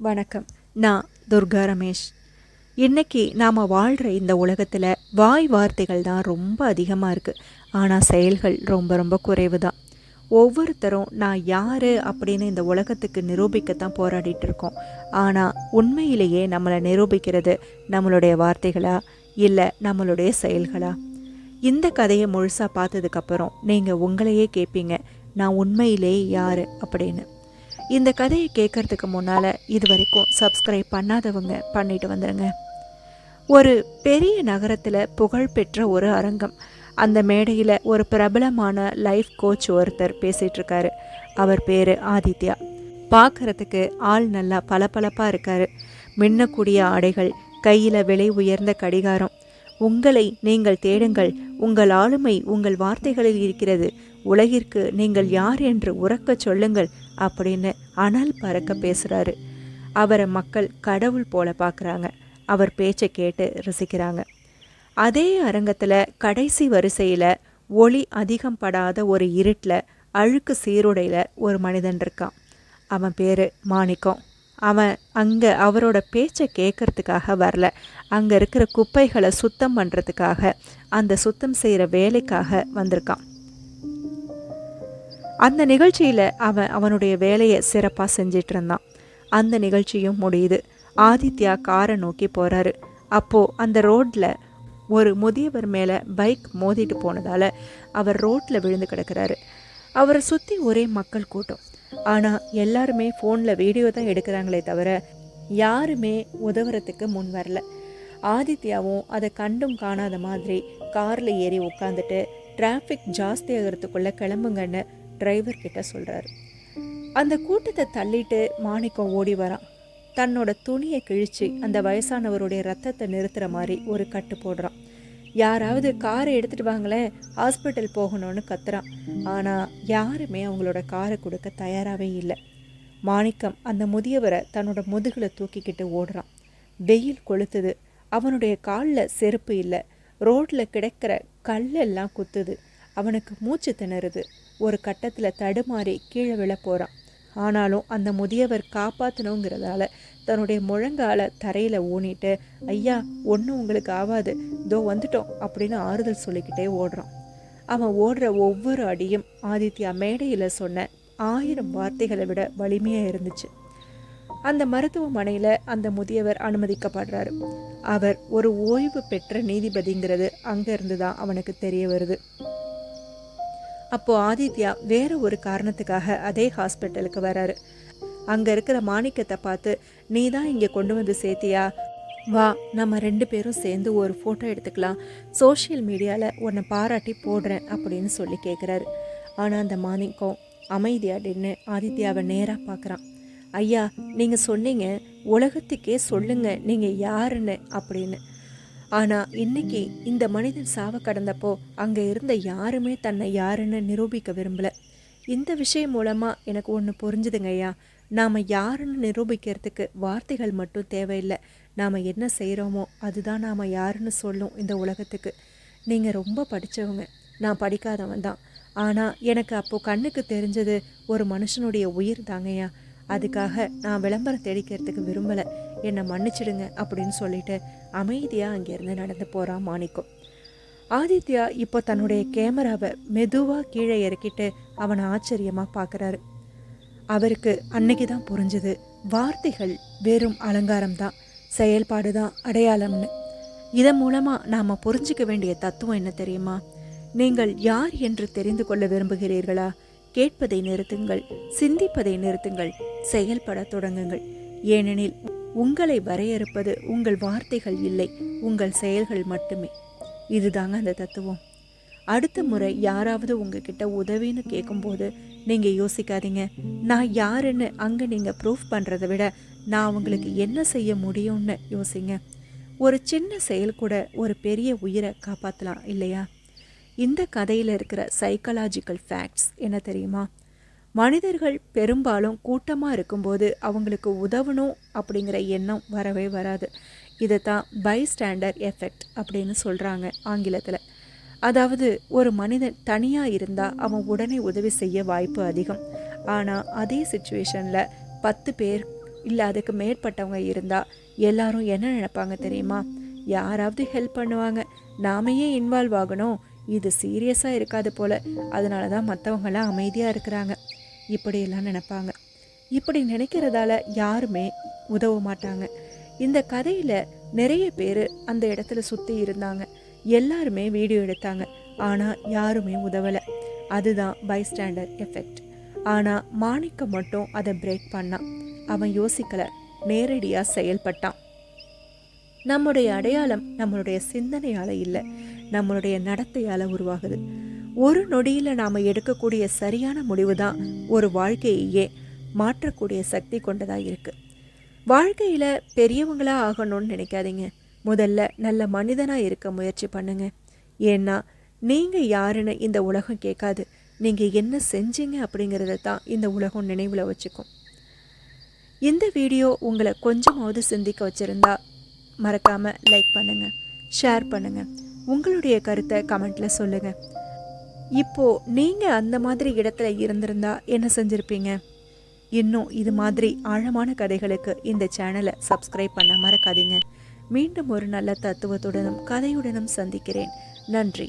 வணக்கம். நான் துர்கா ரமேஷ். இன்னைக்கு நாம் வாழ்கிற இந்த உலகத்தில் வாய் வார்த்தைகள் தான் ரொம்ப அதிகமாக இருக்குது. ஆனால் செயல்கள் ரொம்ப ரொம்ப குறைவு தான். ஒவ்வொருத்தரும் நான் யார் அப்படின்னு இந்த உலகத்துக்கு நிரூபிக்கத்தான் போராடிட்டு இருக்கோம். ஆனால் உண்மையிலேயே நம்மளை நிரூபிக்கிறது நம்மளுடைய வார்த்தைகளா இல்லை நம்மளுடைய செயல்களா? இந்த கதையை முழுசாக பார்த்ததுக்கப்புறம் நீங்கள் உங்களையே கேட்பீங்க, நான் உண்மையிலேயே யார் அப்படின்னு. இந்த கதையை கேட்கறதுக்கு முன்னால் இது வரைக்கும் சப்ஸ்கிரைப் பண்ணாதவங்க பண்ணிட்டு வந்துடுங்க. ஒரு பெரிய நகரத்தில் புகழ்பெற்ற ஒரு அரங்கம். அந்த மேடையில் ஒரு பிரபலமான லைஃப் கோச் ஒருத்தர் பேசிகிட்ருக்காரு. அவர் பேர் ஆதித்யா. பார்க்குறதுக்கு ஆள் நல்லா பளபளப்பாக இருக்கார். மின்னக்கூடிய ஆடைகள், கையில் விலை உயர்ந்த கடிகாரம். உங்களை நீங்கள் தேடுங்கள், உங்கள் ஆளுமை உங்கள் வார்த்தைகளில் இருக்கிறது, உலகிற்கு நீங்கள் யார் என்று உறக்க சொல்லுங்கள் அப்படின்னு அனல் பறக்க பேசுகிறாரு. அவரை மக்கள் கடவுள் போல பார்க்குறாங்க. அவர் பேச்சை கேட்டு ரசிக்கிறாங்க. அதே அரங்கத்தில் கடைசி வரிசையில் ஒளி அதிகம் படாத ஒரு இருட்டில் அழுக்கு சீருடையில் ஒரு மனிதன் இருக்கான். அவன் பேர் மாணிக்கம். அவன் அங்கே அவரோட பேச்சை கேட்கறதுக்காக வரல, அங்கே இருக்கிற குப்பைகளை சுத்தம் பண்ணுறதுக்காக, அந்த சுத்தம் செய்கிற வேலைக்காக வந்திருக்கான். அந்த நிகழ்ச்சியில் அவனுடைய வேலையை சிறப்பாக செஞ்சிட்டு இருந்தான். அந்த நிகழ்ச்சியும் முடியுது. ஆதித்யா காரை நோக்கி போகிறாரு. அப்போது அந்த ரோட்டில் ஒரு முதியவர் மேலே பைக் மோதிட்டு போனதால் அவர் ரோட்டில் விழுந்து கிடக்கிறாரு. அவரை சுற்றி ஒரே மக்கள் கூட்டம். ஆனால் எல்லாருமே ஃபோனில் வீடியோ தான் எடுக்கிறாங்களே தவிர யாருமே உதவுறதுக்கு முன் வரல. ஆதித்யாவும் அதை கண்டும் காணாத மாதிரி காரில் ஏறி உட்காந்துட்டு டிராஃபிக் ஜாஸ்தி ஆகிறதுக்குள்ளே கிளம்புங்கன்னு டிரைவர் கிட்ட சொல்கிறாரு. அந்த கூட்டத்தை தள்ளிட்டு மாணிக்கம் ஓடி வரான். தன்னோட துணியை கிழிச்சு அந்த வயசானவருடைய ரத்தத்தை நிறுத்துகிற மாதிரி ஒரு கட்டு போடுறான். யாராவது காரை எடுத்துகிட்டு வாங்களேன், ஹாஸ்பிட்டல் போகணும்னு கத்துறான். ஆனால் யாருமே அவங்களோட காரை கொடுக்க தயாராகவே இல்லை. மாணிக்கம் அந்த முதியவரை தன்னோட முதுகில் தூக்கிக்கிட்டு ஓடுறான். வெயில் கொளுத்துது. அவனுடைய காலில் செருப்பு இல்லை. ரோட்டில் கிடைக்கிற கல்லெல்லாம் குத்துது. அவனுக்கு மூச்சு திணறுது. ஒரு கட்டத்தில் தடுமாறி கீழே விழ போகிறான். ஆனாலும் அந்த முதியவர் காப்பாற்றணுங்கிறதால தன்னுடைய முழங்கால தரையில் ஊனிட்டு, ஐயா ஒன்றும் உங்களுக்கு ஆகாது, இதோ வந்துட்டோம் அப்படின்னு ஆறுதல் சொல்லிக்கிட்டே ஓடுறான். அவன் ஓடுற ஒவ்வொரு அடியும் ஆதித்யா மேடையில் சொன்ன 1000 வார்த்தைகளை விட வலிமையாக இருந்துச்சு. அந்த மருத்துவமனையில் அந்த முதியவர் அனுமதிக்கப்படுறாரு. அவர் ஒரு ஓய்வு பெற்ற நீதிபதிங்கிறது அங்கேருந்து தான் அவனுக்கு தெரிய வருது. அப்போது ஆதித்யா வேறு ஒரு காரணத்துக்காக அதே ஹாஸ்பிட்டலுக்கு வராரு. அங்கே இருக்கிற மாணிக்கத்தை பார்த்து, நீ தான் இங்கே கொண்டு வந்து சேர்த்தியா, வா நம்ம 2 பேரும் சேர்ந்து ஒரு ஃபோட்டோ எடுத்துக்கலாம், சோஷியல் மீடியாவில் உன்னை பாராட்டி போடுறேன் அப்படின்னு சொல்லி கேட்குறாரு. ஆனால் அந்த மாணிக்கம் அமைதியாக நின்று ஆதித்யாவை நேராக பார்க்குறான். ஐயா நீங்கள் சொன்னீங்க உலகத்துக்கே சொல்லுங்க நீங்கள் யாருன்னு அப்படின்னு. ஆனால் இன்னைக்கு இந்த மனிதன் சாவ கடந்தப்போ அங்கே இருந்த யாருமே தன்னை யாருன்னு நிரூபிக்க விரும்பலை. இந்த விஷயம் மூலமாக எனக்கு ஒன்று புரிஞ்சுதுங்க ஐயா. நாம் யாருன்னு நிரூபிக்கிறதுக்கு வார்த்தைகள் மட்டும் தேவையில்லை. நாம் என்ன செய்கிறோமோ அதுதான் நாம் யாருன்னு சொல்லும் இந்த உலகத்துக்கு. நீங்கள் ரொம்ப படித்தவங்க, நான் படிக்காதவன் தான். ஆனால் எனக்கு அப்போது கண்ணுக்கு தெரிஞ்சது ஒரு மனுஷனுடைய உயிர் தாங்கய்யா. அதுக்காக நான் விளம்பரம் தேடிக்கிறதுக்கு விரும்பலை, என்னை மன்னிச்சிடுங்க அப்படின்னு சொல்லிட்டு அமைதியாக அங்கேருந்து நடந்து போகிறான் மாணிக்கம். ஆதித்யா இப்போ தன்னுடைய கேமராவை மெதுவாக கீழே இறக்கிட்டு அவனை ஆச்சரியமாக பார்க்குறாரு. அவருக்கு அன்னைக்கு தான் புரிஞ்சுது, வார்த்தைகள் வெறும் அலங்காரம் தான், செயல்பாடு தான் அடையாளம்னு. இதன் மூலமாக நாம் புரிஞ்சிக்க வேண்டிய தத்துவம் என்ன தெரியுமா? நீங்கள் யார் என்று தெரிந்து கொள்ள விரும்புகிறீர்களா? கேட்பதை நிறுத்துங்கள், சிந்திப்பதை நிறுத்துங்கள், செயல்பட தொடங்குங்கள். ஏனெனில் உங்களை வரையறுப்பது உங்கள் வார்த்தைகள் இல்லை, உங்கள் செயல்கள் மட்டுமே. இதுதாங்க அந்த தத்துவம். அடுத்த முறை யாராவது உங்ககிட்ட உதவின்னு கேட்கும்போது நீங்கள் யோசிக்காதீங்க, நான் யாருன்னு அங்கே நீங்கள் ப்ரூஃப் பண்ணுறதை விட நான் உங்களுக்கு என்ன செய்ய முடியும்னு யோசிங்க. ஒரு சின்ன செயல் கூட ஒரு பெரிய உயிரை காப்பாற்றலாம் இல்லையா? இந்த கதையில் இருக்கிற சைக்காலஜிக்கல் ஃபேக்ட்ஸ் என்ன தெரியுமா? மனிதர்கள் பெரும்பாலும் கூட்டமாக இருக்கும்போது அவங்களுக்கு உதவணும் அப்படிங்கிற எண்ணம் வரவே வராது. இதை தான் பைஸ்டாண்டர் எஃபெக்ட் அப்படின்னு சொல்கிறாங்க ஆங்கிலத்தில். அதாவது ஒரு மனிதன் தனியாக இருந்தால் அவன் உடனே உதவி செய்ய வாய்ப்பு அதிகம். ஆனால் அதே சுச்சுவேஷனில் 10 பேர் இல்லை அதுக்கு மேற்பட்டவங்க இருந்தால் எல்லாரும் என்ன நினைப்பாங்க தெரியுமா? யாராவது ஹெல்ப் பண்ணுவாங்க, நாம ஏன் இன்வால்வ் ஆகணும், இது சீரியஸாக இருக்காது போல், அதனால தான் மற்றவங்களாம் அமைதியாக இருக்கிறாங்க, இப்படியெல்லாம் நினைப்பாங்க. இப்படி நினைக்கிறதால யாருமே உதவ மாட்டாங்க. இந்த கதையில் நிறைய பேர் அந்த இடத்துல சுற்றி இருந்தாங்க, எல்லாருமே வீடியோ எடுத்தாங்க, ஆனால் யாருமே உதவலை. அதுதான் பைஸ்டாண்டர் எஃபெக்ட். ஆனால் மாணிக்கம் மட்டும் அதை பிரேக் பண்ணான். அவன் யோசிக்கலை, நேரடியாக செயல்பட்டான். நம்முடைய அடையாளம் நம்மளுடைய சிந்தனையால் இல்லை, நம்மளுடைய நடத்தையால் உருவாகுது. ஒரு நொடியில் நாம் எடுக்கக்கூடிய சரியான முடிவு தான் ஒரு வாழ்க்கையே மாற்றக்கூடிய சக்தி கொண்டதாக இருக்குது. வாழ்க்கையில் பெரியவங்களாக ஆகணும்னு நினைக்காதீங்க, முதல்ல நல்ல மனிதனாக இருக்க முயற்சி பண்ணுங்க. ஏன்னா நீங்கள் யாருன்னு இந்த உலகம் கேட்காது, நீங்கள் என்ன செஞ்சீங்க அப்படிங்கிறத தான் இந்த உலகம் நினைவில் வச்சுக்கும். இந்த வீடியோ உங்களை கொஞ்சமாவது சிந்திக்க வச்சுருந்தா மறக்காமல் லைக் பண்ணுங்கள், ஷேர் பண்ணுங்கள், உங்களுடைய கருத்தை கமெண்ட்டில் சொல்லுங்கள். இப்போது நீங்கள் அந்த மாதிரி இடத்துல இருந்திருந்தா என்ன செஞ்சுருப்பீங்க? இன்னும் இது மாதிரி ஆழமான கதைகளுக்கு இந்த சேனலை சப்ஸ்கிரைப் பண்ண மறக்காதீங்க. மீண்டும் ஒரு நல்ல தத்துவத்துடனும் கதையுடனும் சந்திக்கிறேன். நன்றி.